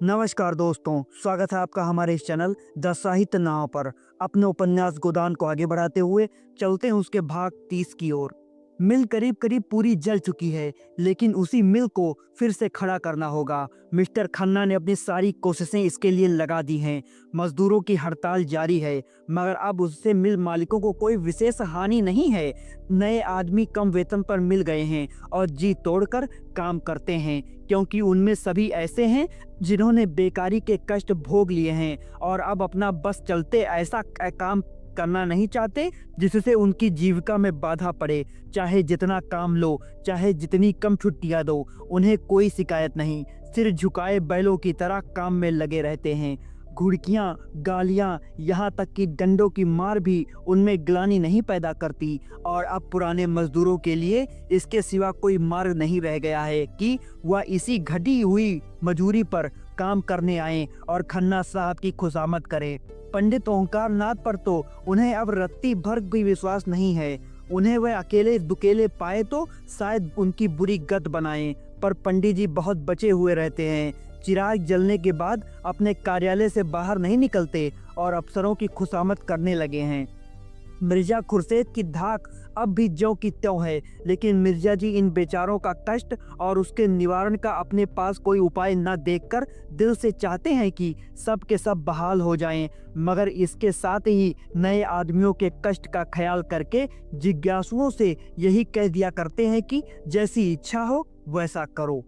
नमस्कार दोस्तों, स्वागत है आपका हमारे इस चैनल द साहित्य नाव पर। अपने उपन्यास गोदान को आगे बढ़ाते हुए चलते हैं उसके भाग 30 की ओर। मिल करीब करीब पूरी जल चुकी है, लेकिन उसी मिल को फिर से खड़ा करना होगा। मिस्टर खन्ना ने अपनी सारी कोशिशें इसके लिए लगा दी हैं। मजदूरों की हड़ताल जारी है, मगर अब उससे मिल मालिकों को कोई विशेष हानि नहीं है। नए आदमी कम वेतन पर मिल गए हैं और जी तोड़कर काम करते हैं, क्योंकि उनमें सभी ऐसे हैं जिन्होंने बेकारी के कष्ट भोग लिए हैं और अब अपना बस चलते ऐसा काम करना नहीं चाहते जिससे उनकी जीविका में बाधा पड़े। चाहे जितना काम लो, चाहे जितनी कम छुट्टियां दो, उन्हें कोई शिकायत नहीं। सिर झुकाए बैलों की तरह काम में लगे रहते हैं। घुड़कियां, गालियां, यहाँ तक कि डंडों की मार भी उनमें ग्लानि नहीं पैदा करती। और अब पुराने मजदूरों के लिए इसके सिवा कोई मार्ग नहीं रह गया है कि वह इसी घटी हुई मजूरी पर काम करने आए और खन्ना साहब की खुशामद करें। पंडित ओंकार नाथ पर तो उन्हें अब रत्ती भर भी विश्वास नहीं है। उन्हें वह अकेले दुकेले पाए तो शायद उनकी बुरी गत बनाएं, पर पंडित जी बहुत बचे हुए रहते हैं। चिराग जलने के बाद अपने कार्यालय से बाहर नहीं निकलते और अफसरों की खुशामद करने लगे हैं। मिर्जा खुर्शीद की धाक अब भी ज्यों की त्यों है, लेकिन मिर्जा जी इन बेचारों का कष्ट और उसके निवारण का अपने पास कोई उपाय न देखकर दिल से चाहते हैं कि सब के सब बहाल हो जाएं, मगर इसके साथ ही नए आदमियों के कष्ट का ख्याल करके जिज्ञासुओं से यही कह दिया करते हैं कि जैसी इच्छा हो वैसा करो।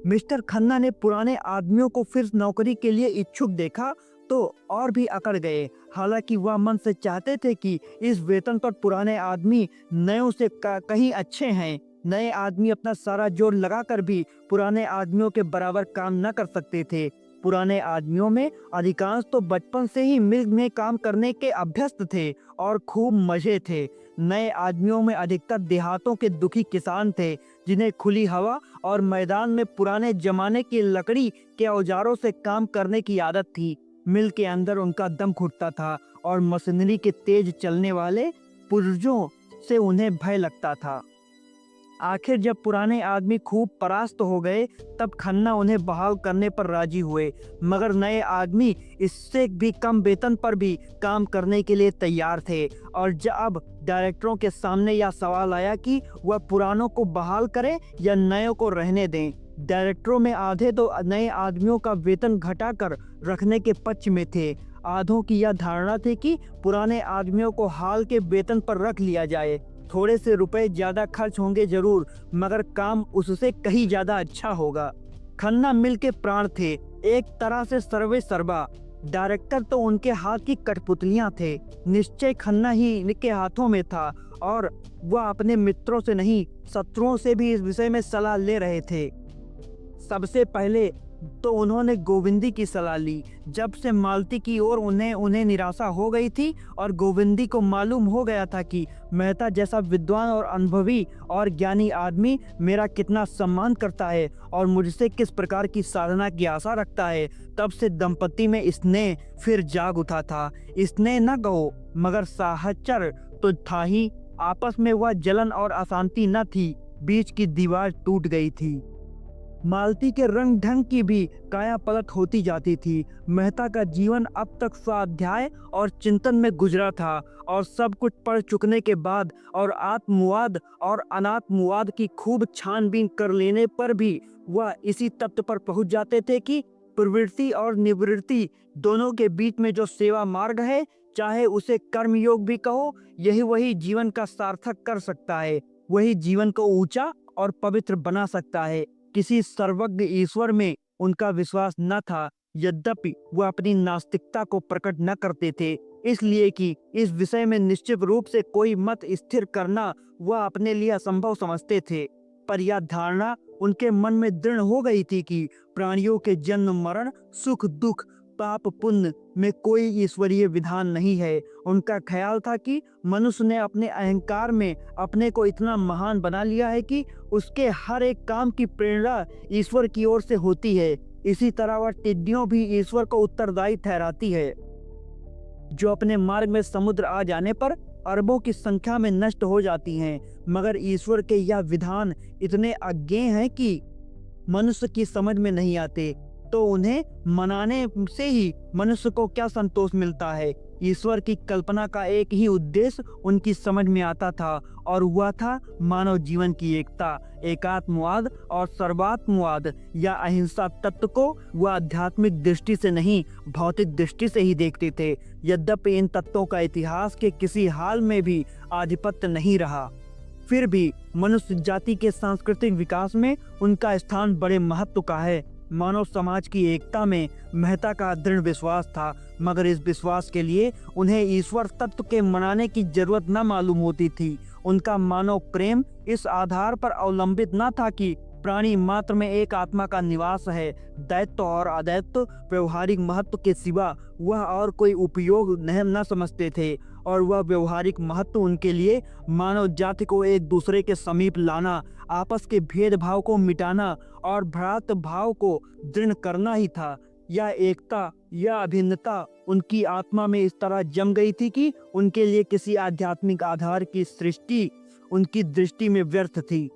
मिस्टर खन्ना ने पुराने आदमियों को फिर नौकरी के लिए इच्छुक देखा तो और भी अकड़ गए। हालांकि वह मन से चाहते थे कि इस वेतन पर पुराने आदमी नयों से कहीं अच्छे हैं। नए आदमी अपना सारा जोर लगाकर भी पुराने आदमियों के बराबर काम न कर सकते थे। पुराने आदमियों में अधिकांश तो बचपन से ही मिल में काम करने के अभ्यस्त थे और खूब मजे थे। नए आदमियों में अधिकतर देहातों के दुखी किसान थे, जिन्हें खुली हवा और मैदान में पुराने जमाने की लकड़ी के औजारों से काम करने की आदत थी। मिल के अंदर उनका दम घुटता था और मशीनरी के तेज चलने वाले पुर्जों से उन्हें भय लगता था। आखिर जब पुराने आदमी खूब परास्त हो गए, तब खन्ना उन्हें बहाल करने पर राजी हुए, मगर नए आदमी इससे भी कम वेतन पर भी काम करने के लिए तैयार थे। और जब डायरेक्टरों के सामने यह सवाल आया कि वह पुरानों को बहाल करें या नयों को रहने दें, डायरेक्टरों में आधे तो नए आदमियों का वेतन घटाकर रखने के पक्ष में थे। आधों की यह धारणा थी कि पुराने आदमियों को हाल के वेतन पर रख लिया जाए। थोड़े से रुपए ज्यादा खर्च होंगे जरूर, मगर काम उससे कहीं ज्यादा अच्छा होगा। खन्ना मिल के प्राण थे, एक तरह से सर्वे सर्वा। डायरेक्टर तो उनके हाथ की कठपुतलियां थे। निश्चय खन्ना ही के हाथों में था और वह अपने मित्रों से नहीं, शत्रुओं से भी इस विषय में सलाह ले रहे थे। सबसे पहले तो उन्होंने गोविंदी की सलाह ली। जब से मालती की ओर उन्हें निराशा हो गई थी और गोविंदी को मालूम हो गया था कि मेहता जैसा विद्वान और अनुभवी और ज्ञानी आदमी मेरा कितना सम्मान करता है और मुझसे किस प्रकार की साधना की आशा रखता है, तब से दंपति में स्नेह फिर जाग उठा था। स्नेह न कहो, मगर साहचर्य तो था ही। आपस में वह जलन और अशांति न थी, बीच की दीवार टूट गई थी। मालती के रंग ढंग की भी काया पलट होती जाती थी। मेहता का जीवन अब तक स्वाध्याय और चिंतन में गुजरा था और सब कुछ पढ़ चुकने के बाद और आत्मवाद और अनात्मवाद की खूब छानबीन कर लेने पर भी वह इसी तत्व पर पहुंच जाते थे कि प्रवृत्ति और निवृत्ति दोनों के बीच में जो सेवा मार्ग है, चाहे उसे कर्मयोग भी कहो, यही वही जीवन का सार्थक कर सकता है, वही जीवन को ऊंचा और पवित्र बना सकता है। किसी सर्वज्ञ ईश्वर में उनका विश्वास न था, यद्यपि वह अपनी नास्तिकता को प्रकट न करते थे, इसलिए कि इस विषय में निश्चित रूप से कोई मत स्थिर करना वह अपने लिए असंभव समझते थे। पर यह धारणा उनके मन में दृढ़ हो गई थी कि प्राणियों के जन्म मरण, सुख दुख, पाप पुण्य में कोई ईश्वरीय विधान नहीं है। उनका ख्याल था कि मनुष्य ने अपने अहंकार में अपने को इतना महान बना लिया है कि उसके हर एक काम की प्रेरणा ईश्वर की ओर से होती है। इसी तरह वह टिड्डियों भी ईश्वर को उत्तरदायी ठहराती है, जो अपने मार्ग में समुद्र आ जाने पर अरबों की संख्या में नष्ट हो जाती हैं। मगर ईश्वर के यह विधान इतने अज्ञेय हैं कि मनुष्य की समझ में नहीं आते। तो उन्हें मनाने से ही मनुष्य को क्या संतोष मिलता है। ईश्वर की कल्पना का एक ही उद्देश्य उनकी समझ में आता था और वह था मानव जीवन की एकता। एकात्मवाद और सर्वात्मवाद या अहिंसा तत्व को वह आध्यात्मिक दृष्टि से नहीं, भौतिक दृष्टि से ही देखते थे। यद्यपि इन तत्वों का इतिहास के किसी हाल में भी आधिपत्य नहीं रहा, फिर भी मनुष्य जाति के सांस्कृतिक विकास में उनका स्थान बड़े महत्व का है। मानव समाज की एकता में मेहता का दृढ़ विश्वास था, मगर इस विश्वास के लिए उन्हें ईश्वर तत्व के मनाने की जरूरत न मालूम होती थी। उनका मानव प्रेम इस आधार पर अवलंबित न था कि प्राणी मात्र में एक आत्मा का निवास है। दैत्य और अदैत्य व्यवहारिक महत्व के सिवा वह और कोई उपयोग न समझते थे, और वह व्यवहारिक महत्व उनके लिए मानव जाति को एक दूसरे के समीप लाना, आपस के भेदभाव को मिटाना और भ्रातृ भाव को दृढ़ करना ही था। यह एकता, यह अभिन्नता उनकी आत्मा में इस तरह जम गई थी कि उनके लिए किसी आध्यात्मिक आधार की सृष्टि उनकी दृष्टि में व्यर्थ थी,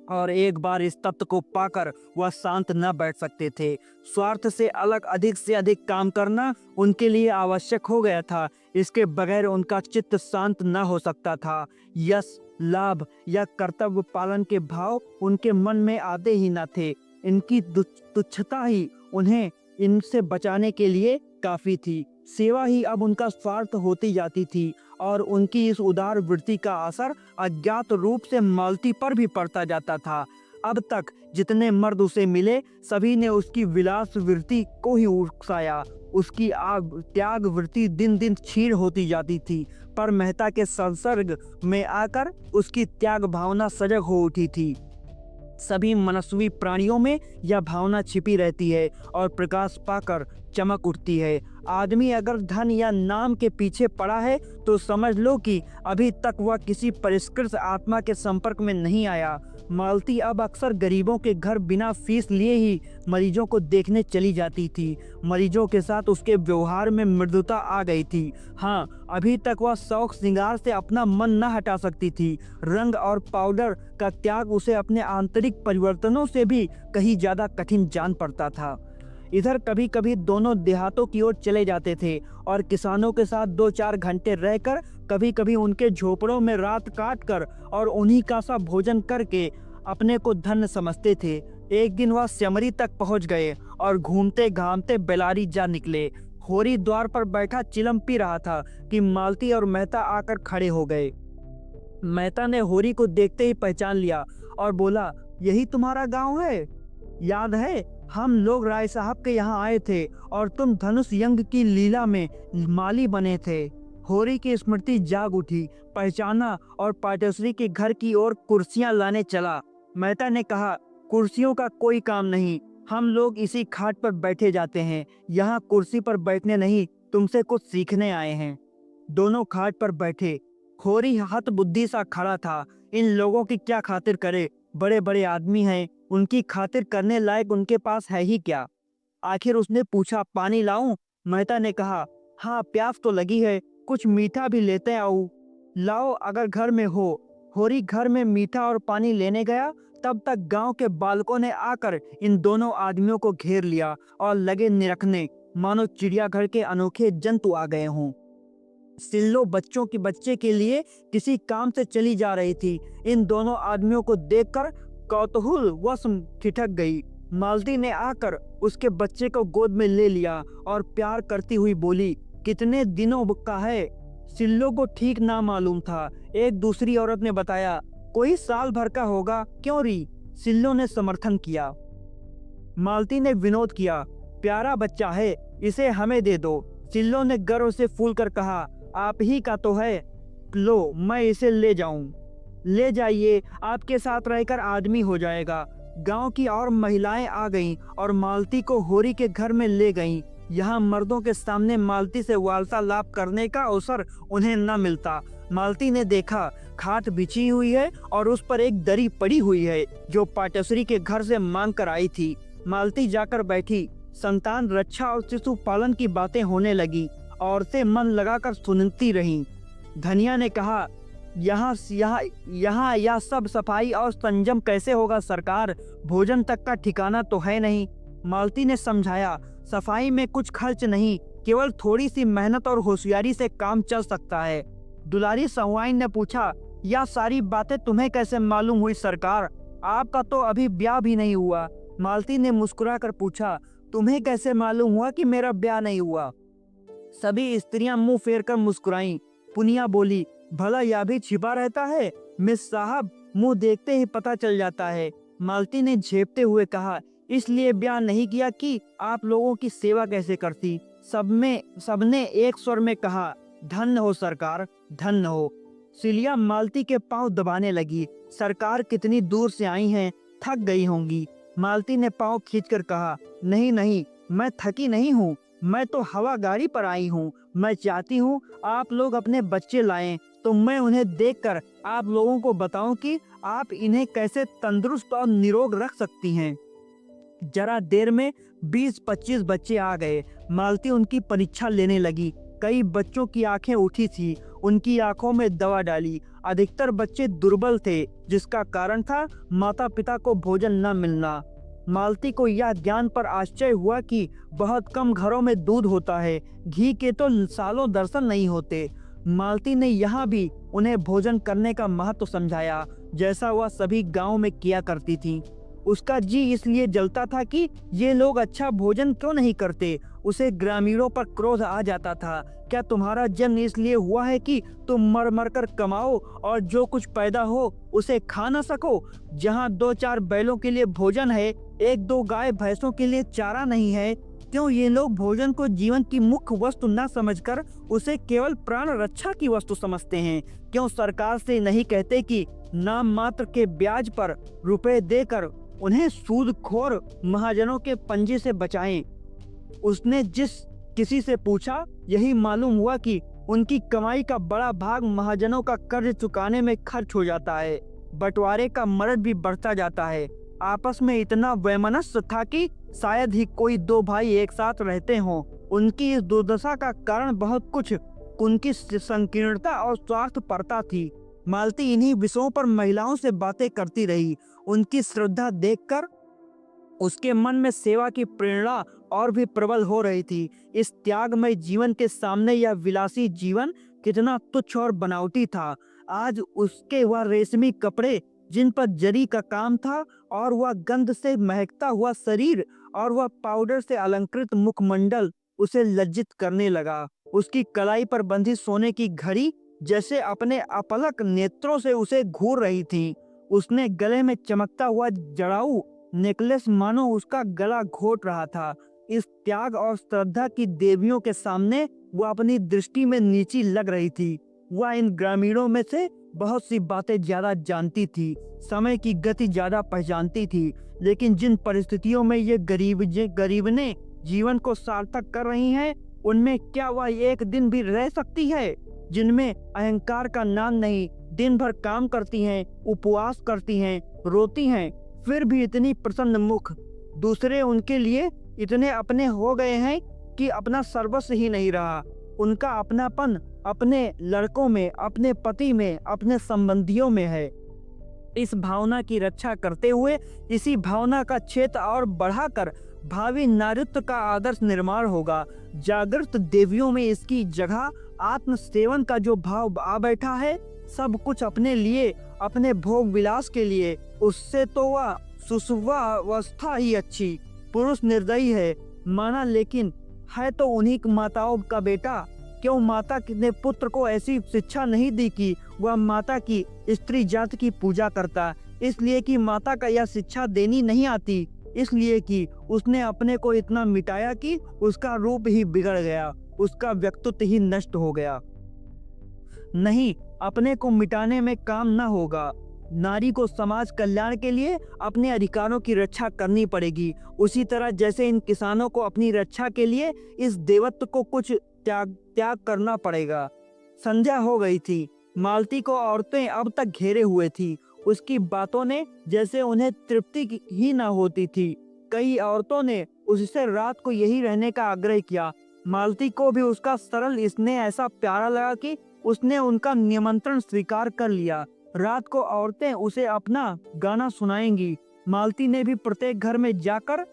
और एक बार इस तत्व को पाकर वह शांत न बैठ सकते थे। स्वार्थ से अलग अधिक से अधिक काम करना उनके लिए आवश्यक हो गया था। इसके बगैर उनका चित्त शांत न हो सकता था। यश, लाभ या कर्तव्य पालन के भाव उनके मन में आते ही न थे। इनकी तुच्छता ही उन्हें इनसे बचाने के लिए काफी थी। सेवा ही अब उनका स्वार्थ होती जाती थी, और उनकी इस उदार वृत्ति का असर अज्ञात रूप से मालती पर भी पड़ता जाता था। अब तक जितने मर्द उसे मिले, सभी ने उसकी विलास वृत्ति को ही उकसाया। उसकी त्याग वृत्ति दिन दिन क्षीण होती जाती थी, पर मेहता के संसर्ग में आकर उसकी त्याग भावना सजग हो उठी थी। सभी मनस्वी प्राणियों में यह भावना छिपी रहती है और प्रकाश पाकर चमक उठती है। आदमी अगर धन या नाम के पीछे पड़ा है तो समझ लो कि अभी तक वह किसी परिष्कृत आत्मा के संपर्क में नहीं आया। मालती अब अक्सर गरीबों के घर बिना फीस लिए ही मरीजों को देखने चली जाती थी। मरीजों के साथ उसके व्यवहार में मृदुता आ गई थी। हाँ, अभी तक वह शौक श्रृंगार से अपना मन न हटा सकती थी। रंग और पाउडर का त्याग उसे अपने आंतरिक परिवर्तनों से भी कहीं ज्यादा कठिन जान पड़ता था। इधर कभी कभी दोनों देहातों की ओर चले जाते थे और किसानों के साथ 2-4 घंटे रहकर, कभी कभी उनके झोपड़ों में रात काट कर और उन्हीं का सा भोजन करके अपने को धन्य समझते थे। एक दिन वह स्यमरी तक पहुंच गए और घूमते घामते बेलारी जा निकले। होरी द्वार पर बैठा चिलम पी रहा था कि मालती और मेहता आकर खड़े हो गए। मेहता ने होरी को देखते ही पहचान लिया और बोला, यही तुम्हारा गांव है? याद है, हम लोग राय साहब के यहाँ आए थे और तुम धनुष यज्ञ की लीला में माली बने थे। होरी की स्मृति जाग उठी, पहचाना और पाटेश्वरी के घर की ओर कुर्सियां लाने चला। मेहता ने कहा, कुर्सियों का कोई काम नहीं, हम लोग इसी खाट पर बैठे जाते हैं। यहाँ कुर्सी पर बैठने नहीं, तुमसे कुछ सीखने आए हैं। दोनों खाट पर बैठे। होरी हत बुद्धि सा खड़ा था। इन लोगों की क्या खातिर करे, बड़े बड़े आदमी हैं, उनकी खातिर करने लायक उनके पास है ही क्या। आखिर उसने पूछा, पानी लाऊं? मेहता ने कहा, हाँ प्यास तो लगी है, कुछ मीठा भी लेते आऊं। लाओ अगर घर में हो। होरी घर में मीठा और पानी लेने गया, तब तक गांव के बालकों ने आकर इन दोनों आदमियों को घेर लिया और लगे निरखने, मानो चिड़ियाघर के अनोखे जंतु आ गए हों। सिल्लो बच्चे के लिए किसी काम से चली जा रही थी। इन दोनों आदमियों को देखकर कौतूहल वश ठिठक गई। मालती ने आकर उसके बच्चे को गोद में ले लिया और प्यार करती हुई बोली, कितने दिनों का है? सिल्लो को ठीक ना मालूम था। एक दूसरी औरत ने बताया, कोई साल भर का होगा। क्यों री? सिल्लो ने समर्थन किया। मालती ने विनोद किया, प्यारा बच्चा है, इसे हमें दे दो। सिल्लो ने गर्व से फूलकर कहा, आप ही का तो है, लो मैं इसे ले जाऊं। ले जाइए, आपके साथ रहकर आदमी हो जाएगा। गांव की और महिलाएं आ गईं और मालती को होरी के घर में ले गईं। यहाँ मर्दों के सामने मालती से वार्तालाप करने का अवसर उन्हें न मिलता। मालती ने देखा, खाट बिछी हुई है और उस पर एक दरी पड़ी हुई है जो पाटेश्वरी के घर से मांग कर आई थी। मालती जाकर बैठी। संतान रक्षा और शिशु पालन की बातें होने लगी। औरतें मन लगाकर सुनती रहीं। धनिया ने कहा, यहाँ यह सब सफाई और संयम कैसे होगा सरकार? भोजन तक का ठिकाना तो है नहीं। मालती ने समझाया, सफाई में कुछ खर्च नहीं, केवल थोड़ी सी मेहनत और होशियारी से काम चल सकता है। दुलारी सहुआइन ने पूछा, यह सारी बातें तुम्हें कैसे मालूम हुई सरकार? आपका तो अभी ब्याह भी नहीं हुआ। मालती ने मुस्कुराकर पूछा, तुम्हें कैसे मालूम हुआ कि मेरा ब्याह नहीं हुआ? सभी स्त्रियां मुंह फेरकर मुस्कुराईं। पुनिया बोली, भला यह भी छिपा रहता है? मिस साहब, मुंह देखते ही पता चल जाता है। मालती ने झेपते हुए कहा, इसलिए ब्याह नहीं किया कि आप लोगों की सेवा कैसे करती। सबने एक स्वर में कहा, धन्य हो सरकार, धन्य हो। सिलिया मालती के पांव दबाने लगी। सरकार कितनी दूर से आई हैं, थक गई होंगी। मालती ने पांव खींचकर कहा, नहीं नहीं, मैं थकी नहीं हूँ, मैं तो हवा गाड़ी पर आई हूँ। मैं चाहती हूँ आप लोग अपने बच्चे लाएं तो मैं उन्हें देखकर आप लोगों को बताऊं कि आप इन्हें कैसे तंदुरुस्त और निरोग रख सकती हैं। जरा देर में 20-25 बच्चे आ गए। मालती उनकी परीक्षा लेने लगी। कई बच्चों की आंखें उठी थी, उनकी आंखों में दवा डाली। अधिकतर बच्चे दुर्बल थे, जिसका कारण था माता पिता को भोजन न मिलना। मालती को यह ज्ञान पर आश्चर्य हुआ कि बहुत कम घरों में दूध होता है, घी के तो सालों दर्शन नहीं होते। मालती ने यहाँ भी उन्हें भोजन करने का महत्व समझाया, जैसा वह सभी गांव में किया करती थी। उसका जी इसलिए जलता था कि ये लोग अच्छा भोजन क्यों नहीं करते। उसे ग्रामीणों पर क्रोध आ जाता था। क्या तुम्हारा जन्म इसलिए हुआ है कि तुम मर मर कर कमाओ और जो कुछ पैदा हो उसे खा न सको? जहाँ 2-4 बैलों के लिए भोजन है, 1-2 गाय भैंसों के लिए चारा नहीं है, क्यों ये लोग भोजन को जीवन की मुख्य वस्तु न समझकर उसे केवल प्राण रक्षा की वस्तु समझते हैं? क्यों सरकार से नहीं कहते कि नाम मात्र के ब्याज पर रुपए देकर उन्हें सूदखोर महाजनों के पंजे से बचाएं? उसने जिस किसी से पूछा, यही मालूम हुआ कि उनकी कमाई का बड़ा भाग महाजनों का कर्ज चुकाने में खर्च हो जाता है। बंटवारे का मर्ज भी बढ़ता जाता है। आपस में इतना वैमनस्य था कि शायद ही कोई 2 भाई एक साथ रहते हों। उनकी इस दुर्दशा का कारण बहुत कुछ उनकी संकीर्णता और स्वार्थपरता थी। मालती इन्हीं विषयों पर महिलाओं से बातें करती रही। उनकी श्रद्धा देखकर उसके मन में सेवा की प्रेरणा और भी प्रबल हो रही थी। इस त्यागमय जीवन के सामने यह विलासी जीवन कितना तुच्छ और बनावटी था। आज उसके वह रेशमी कपड़े जिन पर जरी का काम था, और वह गंध से महकता हुआ शरीर, और वह पाउडर से अलंकृत मुखमंडल उसे लज्जित करने लगा। उसकी कलाई पर बंधी सोने की घड़ी जैसे अपने अपलक नेत्रों से उसे घूर रही थी। उसने गले में चमकता हुआ जड़ाऊ नेकलेस मानो उसका गला घोट रहा था। इस त्याग और श्रद्धा की देवियों के सामने वह अपनी दृष्टि में नीची लग रही थी। वह इन ग्रामीणों में से बहुत सी बातें ज्यादा जानती थी, समय की गति ज्यादा पहचानती थी, लेकिन जिन परिस्थितियों में ये गरीबने जीवन को सार्थक कर रही हैं, उनमें क्या वह एक दिन भी रह सकती है? जिनमें अहंकार का नाम नहीं, दिन भर काम करती हैं, उपवास करती हैं, रोती हैं, फिर भी इतनी प्रसन्न मुख। दूसरे उनके लिए इतने अपने हो गए हैं कि अपना सर्वस्व ही नहीं रहा। उनका अपनापन अपने लड़कों में, अपने पति में, अपने संबंधियों में है। इस भावना की रक्षा करते हुए इसी भावना का क्षेत्र और बढ़ाकर भावी नारीत्व का आदर्श निर्माण होगा। जागृत देवियों में इसकी जगह आत्म सेवन का जो भाव आ बैठा है, सब कुछ अपने लिए, अपने भोग विलास के लिए, उससे तो वह सुसुवावस्था ही अच्छी। पुरुष निर्दयी है माना, लेकिन है तो उन्हीं माताओं का बेटा। क्यों माता ने पुत्र को ऐसी शिक्षा नहीं दी कि वह माता की स्त्री जात की पूजा करता? इसलिए कि माता का यह शिक्षा देनी नहीं आती, इसलिए कि उसने अपने को इतना मिटाया कि उसका रूप ही बिगड़ गया, उसका व्यक्तित्व ही नष्ट हो गया। नहीं, अपने को मिटाने में काम न होगा। नारी को समाज कल्याण के लिए अपने अधिकारों की रक्षा करनी पड़ेगी। उसी तरह जैसे इन किसानों को अपनी रक्षा के लिए इस देवत्व को कुछ त्याग करना पड़ेगा। संध्या हो गई थी। मालती को औरतें अब तक घेरे हुए थी। उसकी बातों ने जैसे उन्हें तृप्ति ही न होती थी। कई औरतों ने उससे रात को यही रहने का आग्रह किया। मालती को भी उसका सरल स्नेह ऐसा प्यारा लगा कि उसने उनका निमंत्रण स्वीकार कर लिया। रात को औरतें उसे अपना गाना सुनाएंगी। मालती ने भी प्रत्येक घर में जाकर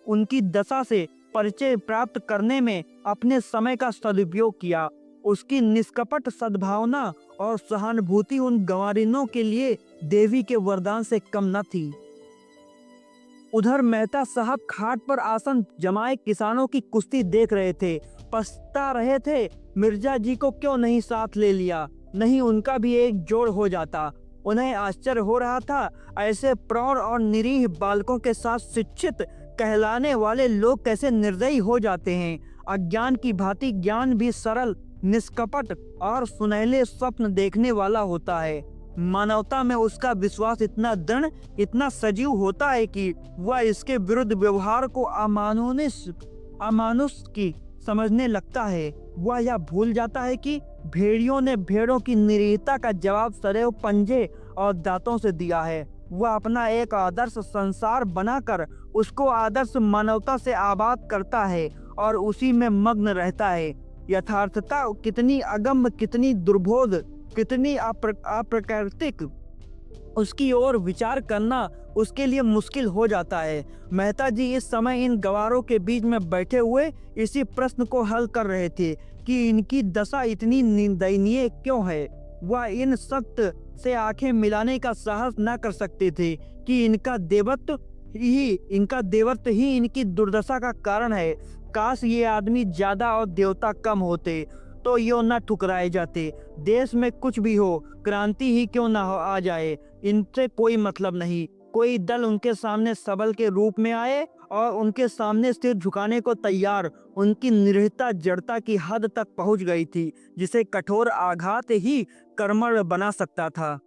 उनकी दशा से परिचय प्राप्त करने में अपने समय का सदुपयोग किया। उसकी निष्कपट सद्भावना और सहानुभूति उन गंवारिनों के लिए देवी के वरदान से कम न थी। उधर मेहता साहब खाट पर आसन जमाए किसानों की कुश्ती देख रहे थे। पछता रहे थे, मिर्जा जी को क्यों नहीं साथ ले लिया, नहीं उनका भी एक जोड़ हो जाता। उन्हें आश्चर्य हो रहा था, ऐसे प्रौढ़ और निरीह बालकों के साथ शिक्षित कहलाने वाले लोग कैसे निर्दयी हो जाते हैं। अज्ञान की भांति ज्ञान भी सरल, निष्कपट और सुनहले स्वप्न देखने वाला होता है। मानवता में उसका विश्वास इतना दृढ़, इतना सजीव होता है कि वह इसके विरुद्ध व्यवहार को अमानुष की समझने लगता है। वह यह भूल जाता है कि भेड़ियों ने भेड़ों की निरीहता का जवाब सदैव पंजे और दांतों से दिया है। वह अपना एक आदर्श संसार बनाकर उसको आदर्श मानवता से आबाद करता है और उसी में मग्न रहता है। यथार्थता कितनी अगम्य, कितनी दुर्बोध, कितनी अप्राकृतिक, उसकी ओर विचार करना उसके लिए मुश्किल हो जाता है। मेहता जी इस समय इन गवारों के बीच में बैठे हुए इसी प्रश्न को हल कर रहे थे कि इनकी दशा इतनी दयनीय क्यों है। वह इन सख्त से आंखें मिलाने का साहस न कर सकते थे कि इनका देवत्व ही इनकी दुर्दशा का कारण है। काश ये आदमी ज्यादा और देवता कम होते तो यो न ठुकराए जाते। देश में कुछ भी हो, क्रांति ही क्यों ना आ जाए, इनसे कोई मतलब नहीं। कोई दल उनके सामने सबल के रूप में आए और उनके सामने सिर झुकाने को तैयार। उनकी निरीहता जड़ता की हद तक पहुंच गई थी जिसे कठोर आघात ही कर्मठ बना सकता था।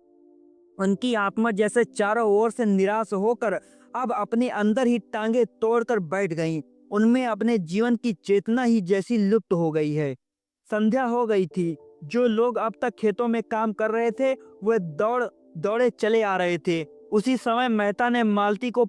उनकी आत्मा जैसे चारों ओर से निराश होकर अब अपने अंदर ही टांगे तोड़कर बैठ गईं। उनमें अपने जीवन की चेतना ही जैसी लुप्त हो गई है। संध्या हो गई थी। जो लोग अब तक खेतों में काम कर रहे थे वे दौड़े चले आ रहे थे। उसी समय मेहता ने मालती को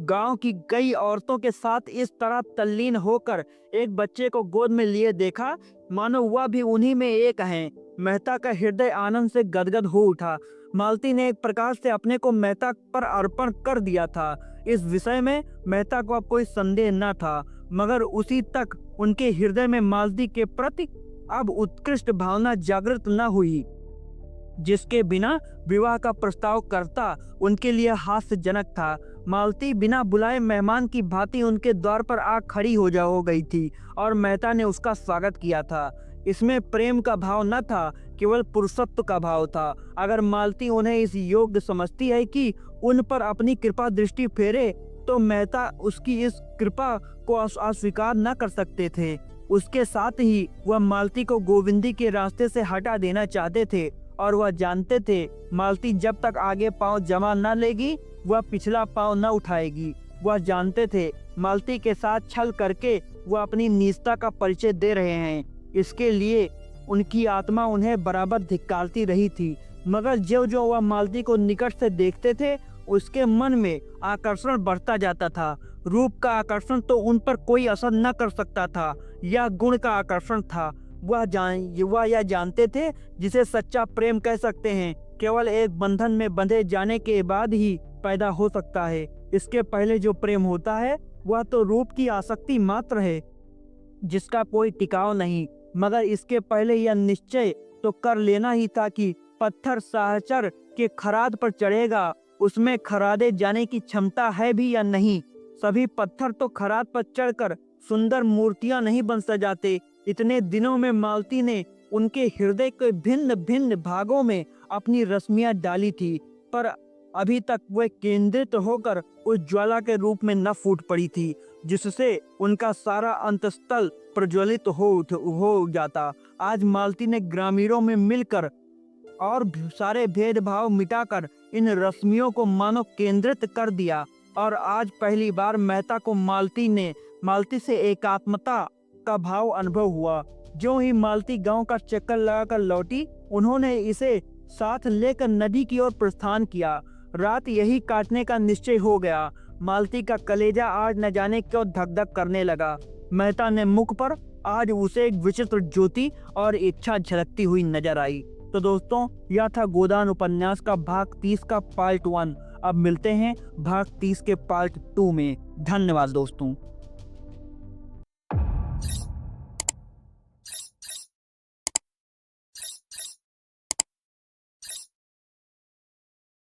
गांव की कई औरतों के साथ इस तरह तल्लीन होकर एक बच्चे को गोद में लिए देखा मानो वह भी उन्हीं में एक है। मेहता का हृदय आनंद से गदगद हो उठा। मालती ने एक प्रकार से अपने को मेहता पर अर्पण कर दिया था। इस विषय में मेहता को अब कोई संदेह न था, मगर उसी तक उनके हृदय में मालती के प्रति अब उत्कृष्ट भावना जागृत न हुई, जिसके बिना विवाह का प्रस्ताव करता उनके लिए हास्यजनक था। मालती बिना बुलाए मेहमान की भांति उनके द्वार पर आ खड़ी हो गई थी और मेहता ने उसका स्वागत किया था। इसमें प्रेम का भाव न था, केवल पुरुषत्व का भाव था। अगर मालती उन्हें इस योग्य समझती है कि उन पर अपनी कृपा दृष्टि फेरे तो मेहता उसकी इस कृपा को अस्वीकार न कर सकते थे। उसके साथ ही वह मालती को गोविंदी के रास्ते से हटा देना चाहते थे और वह जानते थे मालती जब तक आगे पांव जमा न लेगी वह पिछला पांव न उठाएगी। वह जानते थे मालती के साथ छल करके वह अपनी नीचता का परिचय दे रहे हैं। इसके लिए उनकी आत्मा उन्हें बराबर धिक्कारती रही थी, मगर जो जो वह मालती को निकट से देखते थे उसके मन में आकर्षण बढ़ता जाता था। रूप का आकर्षण तो उन पर कोई असर न कर सकता था, यह गुण का आकर्षण था। वह यह जानते थे जिसे सच्चा प्रेम कह सकते हैं केवल एक बंधन में बंधे जाने के बाद ही पैदा हो सकता है। इसके पहले जो प्रेम होता है वह तो रूप की आसक्ति मात्र है जिसका कोई टिकाव नहीं। मगर इसके पहले यह निश्चय तो कर लेना ही था कि पत्थर साहचर के खराद पर चढ़ेगा, उसमें खरादे जाने की क्षमता है भी या नहीं। सभी पत्थर तो खराद पर चढ़कर सुंदर मूर्तियां नहीं बन सजाते। इतने दिनों में मालती ने उनके हृदय के भिन्न भिन्न भागों में अपनी रश्मियां डाली थी, पर अभी तक वे केंद्रित होकर उस ज्वाला के रूप में न फूट पड़ी थी जिससे उनका सारा अंतस्थल प्रज्वलित हो जाता। आज मालती ने ग्रामीणों में मिलकर और सारे भेदभाव मिटाकर इन रश्मियों को मानो केंद्रित कर दिया और आज पहली बार मेहता को मालती से एकात्मता का भाव अनुभव हुआ। जो ही मालती गांव का चक्कर लगाकर लौटी उन्होंने इसे साथ लेकर नदी की ओर प्रस्थान किया। रात यही काटने का निश्चय हो गया। मालती का कलेजा आज न जाने क्यों धक धक करने लगा। मेहता ने मुख पर आज उसे एक विचित्र ज्योति और इच्छा झलकती हुई नजर आई। तो दोस्तों, यह था गोदान उपन्यास का भाग 30 का पार्ट 1। अब मिलते हैं भाग 30 के पार्ट 2 में। धन्यवाद दोस्तों।